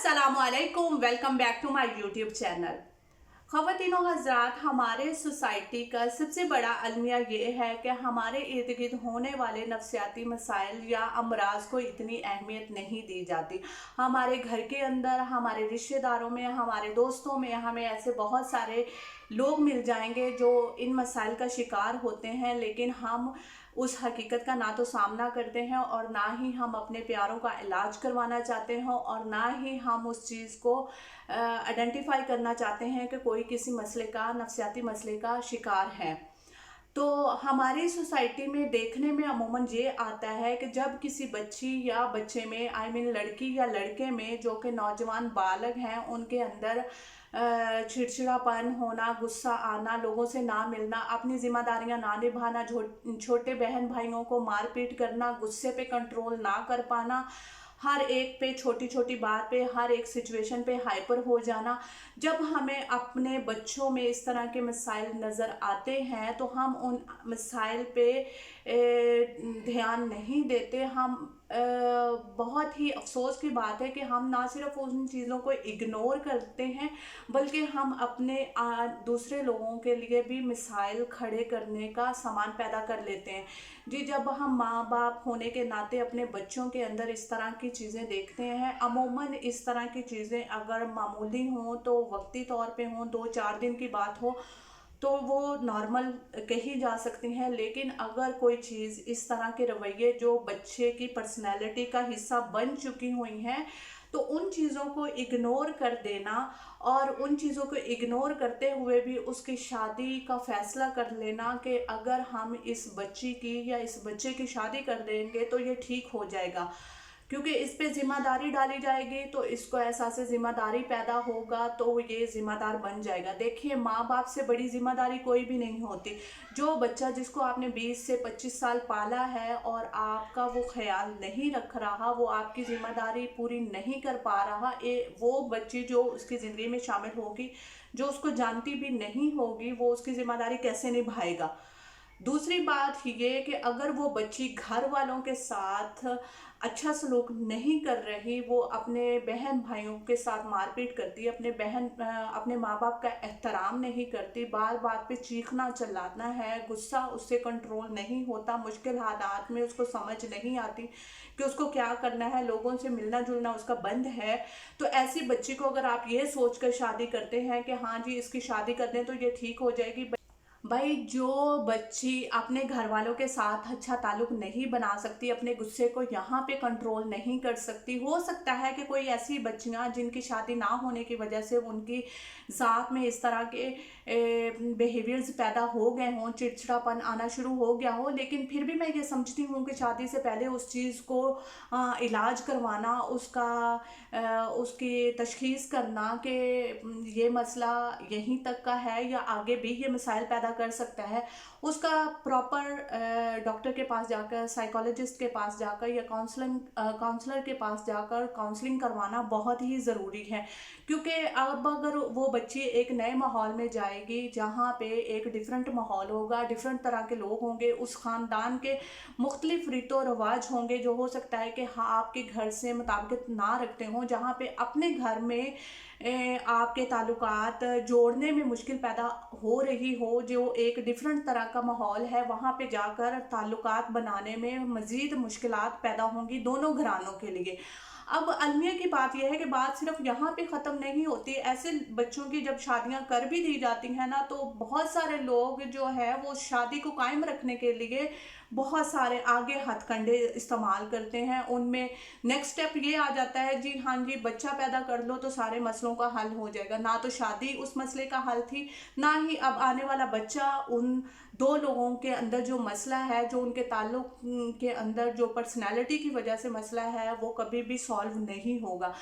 अस्सलामुअलैकुम, welcome back to my YouTube channel. ख़वातीनो हज़रात, हमारे सोसाइटी का सबसे बड़ा अलमिया ये है कि हमारे इर्द गिर्द होने वाले नफसियाती मसाइल या अमराज को इतनी अहमियत नहीं दी जाती। हमारे घर के अंदर, हमारे रिश्तेदारों में, हमारे दोस्तों में हमें ऐसे बहुत सारे लोग मिल जाएंगे जो इन मसाइल का शिकार होते हैं, लेकिन हम उस हकीकत का ना तो सामना करते हैं और ना ही हम अपने प्यारों का इलाज करवाना चाहते हैं और ना ही हम उस चीज़ को आइडेंटिफाई करना चाहते हैं कि कोई किसी मसले का, नफसियाती मसले का शिकार है। तो हमारी सोसाइटी में देखने में अमूमन ये आता है कि जब किसी बच्ची या बच्चे में, लड़की या लड़के में, जो कि नौजवान बालग हैं, उनके अंदर चिड़चिड़ापन होना, गुस्सा आना, लोगों से ना मिलना, अपनी जिम्मेदारियां ना निभाना, छोटे बहन भाइयों को मारपीट करना, गुस्से पे कंट्रोल ना कर पाना, हर एक पे, छोटी छोटी बात पे, हर एक सिचुएशन पे हाइपर हो जाना। जब हमें अपने बच्चों में इस तरह के मसाइल नज़र आते हैं तो हम उन मसाइल पे ध्यान नहीं देते। हम बहुत ही अफसोस की बात है कि हम ना सिर्फ उन चीज़ों को इग्नोर करते हैं बल्कि हम अपने दूसरे लोगों के लिए भी मिसाइल खड़े करने का सामान पैदा कर लेते हैं। जी, जब हम माँ बाप होने के नाते अपने बच्चों के अंदर इस तरह की चीज़ें देखते हैं, अमूमन इस तरह की चीज़ें अगर मामूली हों तो वक्ती तौर पे हों, 2-4 दिन की बात हो तो वो नॉर्मल कही जा सकती हैं, लेकिन अगर कोई चीज़ इस तरह के रवैये जो बच्चे की पर्सनैलिटी का हिस्सा बन चुकी हुई हैं तो उन चीज़ों को इग्नोर कर देना और उन चीज़ों को इग्नोर करते हुए भी उसकी शादी का फ़ैसला कर लेना कि अगर हम इस बच्ची की या इस बच्चे की शादी कर देंगे तो ये ठीक हो जाएगा, क्योंकि इस पे ज़िम्मेदारी डाली जाएगी तो इसको एहसास ज़िम्मेदारी पैदा होगा तो ये ज़िम्मेदार बन जाएगा। देखिए, माँ बाप से बड़ी ज़िम्मेदारी कोई भी नहीं होती। जो बच्चा जिसको आपने 20 से 25 साल पाला है और आपका वो ख्याल नहीं रख रहा, वो आपकी ज़िम्मेदारी पूरी नहीं कर पा रहा, वो बच्ची जो उसकी ज़िंदगी में शामिल होगी, जो उसको जानती भी नहीं होगी, वो उसकी ज़िम्मेदारी कैसे निभाएगा। दूसरी बात ये कि अगर वो बच्ची घर वालों के साथ अच्छा सलूक नहीं कर रही, वो अपने बहन भाइयों के साथ मारपीट करती है, अपने माँ बाप का एहतराम नहीं करती, बार बार पे चीखना चिल्लाना है, गुस्सा उससे कंट्रोल नहीं होता, मुश्किल हालात में उसको समझ नहीं आती कि उसको क्या करना है, लोगों से मिलना जुलना उसका बंद है, तो ऐसी बच्ची को अगर आप ये सोच कर शादी करते हैं कि हाँ जी इसकी शादी कर दें तो ये ठीक हो जाएगी, भाई जो बच्ची अपने घर वालों के साथ अच्छा ताल्लुक नहीं बना सकती, अपने गुस्से को यहाँ पे कंट्रोल नहीं कर सकती, हो सकता है कि कोई ऐसी बच्चियाँ जिनकी शादी ना होने की वजह से उनकी ज़ात में इस तरह के बिहेवियर्स पैदा हो गए हों, चिड़चिड़ापन आना शुरू हो गया हो, लेकिन फिर भी मैं ये समझती हूँ कि शादी से पहले उस चीज़ को इलाज करवाना, उसकी तशख़ीस करना कि ये मसला यहीं तक का है या आगे भी ये मसाइल पैदा कर सकता है, उसका प्रॉपर डॉक्टर के पास जाकर, साइकोलॉजिस्ट के पास जाकर या काउंसलर के पास जाकर काउंसलिंग करवाना बहुत ही ज़रूरी है। क्योंकि अब अगर वो बच्ची एक नए माहौल में जाएगी जहाँ पे एक डिफरेंट माहौल होगा, डिफरेंट तरह के लोग होंगे, उस ख़ानदान के मुख्तलिफ रीतो रवाज होंगे जो हो सकता है कि हाँ आपके घर से मुताबिकत ना रखते हों, जहाँ पे अपने घर में आपके ताल्लुकात जोड़ने में मुश्किल पैदा हो रही हो, जो एक डिफरेंट तरह का माहौल है, वहाँ पे जाकर ताल्लुकात बनाने में मज़ीद मुश्किलात पैदा होंगी दोनों घरानों के लिए। अब अलमिया की बात यह है कि बात सिर्फ यहाँ पे ख़त्म नहीं होती। ऐसे बच्चों की जब शादियाँ कर भी दी जाती हैं ना, तो बहुत सारे लोग जो है वो शादी को कायम रखने के लिए बहुत सारे आगे हथकंडे इस्तेमाल करते हैं। उनमें नेक्स्ट स्टेप ये आ जाता है, जी हाँ जी बच्चा पैदा कर लो तो सारे मसलों का हल हो जाएगा। ना तो शादी उस मसले का हल थी, ना ही अब आने वाला बच्चा उन दो लोगों के अंदर जो मसला है, जो उनके ताल्लुक के अंदर जो पर्सनैलिटी की वजह से मसला है, वो कभी भी सॉल्व नहीं होगा।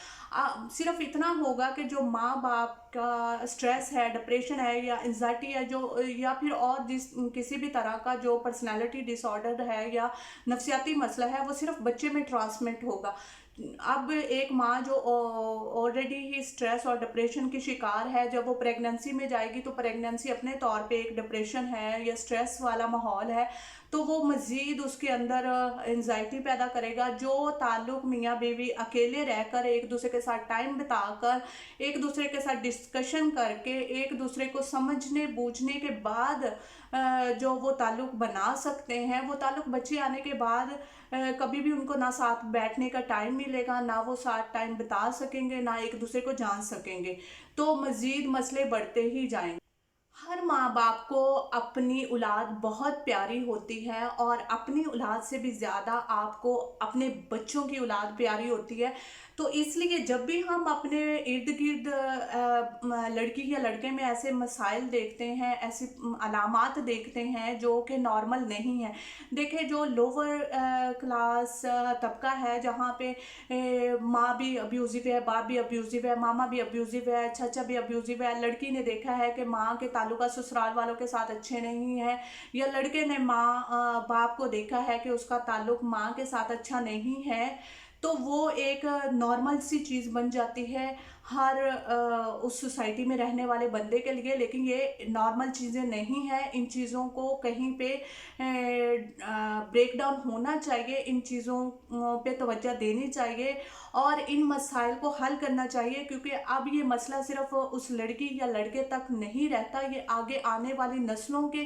सिर्फ इतना होगा कि जो माँ बाप का स्ट्रेस है, डिप्रेशन है या एंजाइटी है, जो या फिर और किसी भी तरह का जो पर्सनैलिटी डिसऑर्डर है या नफसियाती मसला है, वो सिर्फ बच्चे में ट्रांसमिट होगा। अब एक माँ जो ऑलरेडी ही स्ट्रेस और डिप्रेशन की शिकार है, जब वो प्रेगनेंसी में जाएगी तो प्रेगनेंसी अपने तौर पे एक डिप्रेशन है या स्ट्रेस वाला माहौल है, तो वो मज़ीद उसके अंदर एंजाइटी पैदा करेगा। जो ताल्लुक़ मियाँ बीवी अकेले रहकर एक दूसरे के साथ टाइम बिताकर एक दूसरे के साथ डिस्कशन करके एक दूसरे को समझने बूझने के बाद जो वो ताल्लुक़ बना सकते हैं, वो ताल्लुक़ बच्चे आने के बाद कभी भी उनको ना साथ बैठने का टाइम मिलेगा, ना वो साथ टाइम बिता सकेंगे, ना एक दूसरे को जान सकेंगे, तो मज़ीद मसले बढ़ते ही जाएंगे। हर माँ बाप को अपनी औलाद बहुत प्यारी होती है और अपनी औलाद से भी ज़्यादा आपको अपने बच्चों की औलाद प्यारी होती है। तो इसलिए जब भी हम अपने इर्द गिर्द लड़की या लड़के में ऐसे मसाइल देखते हैं, ऐसी अलामात देखते हैं जो कि नॉर्मल नहीं है। देखिए, जो लोअर क्लास तबका है, जहाँ पे माँ भी अब्यूज़िव है, बाप भी अब्यूज़िव है, मामा भी अब्यूज़िव है, चाचा भी अब्यूज़िव है। लड़की ने देखा है कि माँ के ताल्लुकात ससुराल वालों के साथ अच्छे नहीं हैं, या लड़के ने बाप को देखा है कि उसका ताल्लुक माँ के साथ अच्छा नहीं है, तो वो एक नॉर्मल सी चीज़ बन जाती है हर उस सोसाइटी में रहने वाले बंदे के लिए। लेकिन ये नॉर्मल चीज़ें नहीं हैं। इन चीज़ों को कहीं पे ब्रेक डाउन होना चाहिए, इन चीज़ों पे तवज्जो देनी चाहिए और इन मसाइल को हल करना चाहिए, क्योंकि अब ये मसला सिर्फ उस लड़की या लड़के तक नहीं रहता, ये आगे आने वाली नस्लों के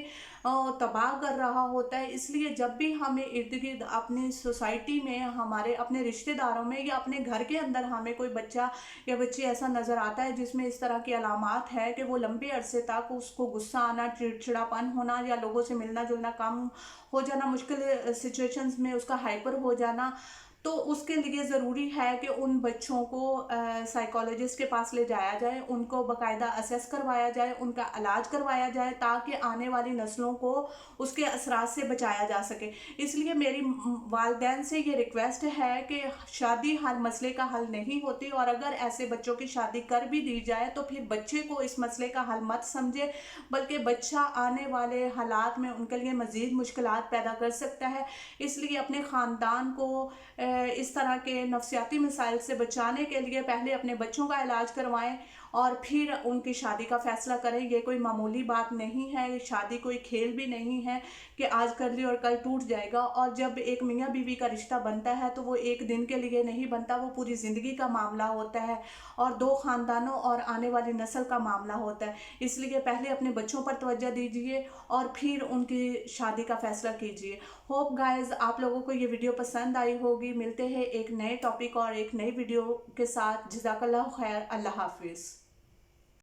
तबाह कर रहा होता है। इसलिए जब भी हमें इर्द गिर्द अपनी सोसाइटी में, हमारे अपने रिश्तेदारों में या अपने घर के अंदर हमें कोई बच्चा या बच्ची ऐसा नज़र आता है जिसमें इस तरह की अलामात है कि वो लंबे अरसे तक उसको गुस्सा आना, चिड़चिड़ापन होना या लोगों से मिलना जुलना कम हो जाना, मुश्किल सिचुएशंस में उसका हाइपर हो जाना, तो उसके लिए ज़रूरी है कि उन बच्चों को साइकोलॉजिस्ट के पास ले जाया जाए, उनको बाकायदा असेस करवाया जाए, उनका इलाज करवाया जाए, ताकि आने वाली नस्लों को उसके असरात से बचाया जा सके। इसलिए मेरी वालिदैन से ये रिक्वेस्ट है कि शादी हर मसले का हल नहीं होती, और अगर ऐसे बच्चों की शादी कर भी दी जाए तो फिर बच्चे को इस मसले का हल मत समझे, बल्कि बच्चा आने वाले हालात में उनके लिए मज़ीद मुश्किलात पैदा कर सकता है। इसलिए अपने ख़ानदान को इस तरह के नफ्सियाती मसाइल से बचाने के लिए पहले अपने बच्चों का इलाज करवाएं और फिर उनकी शादी का फ़ैसला करें। ये कोई मामूली बात नहीं है, शादी कोई खेल भी नहीं है कि आज कर ली और कल टूट जाएगा। और जब एक मियाँ बीवी का रिश्ता बनता है तो वो एक दिन के लिए नहीं बनता, वो पूरी ज़िंदगी का मामला होता है और दो ख़ानदानों और आने वाली नस्ल का मामला होता है। इसलिए पहले अपने बच्चों पर तवज्जो दीजिए और फिर उनकी शादी का फ़ैसला कीजिए। होप गाइज़ आप लोगों को ये वीडियो पसंद आई होगी। मिलते हैं एक नए टॉपिक और एक नई वीडियो के साथ। जज़ाकल्लाह खैर। अल्लाह हाफिज़।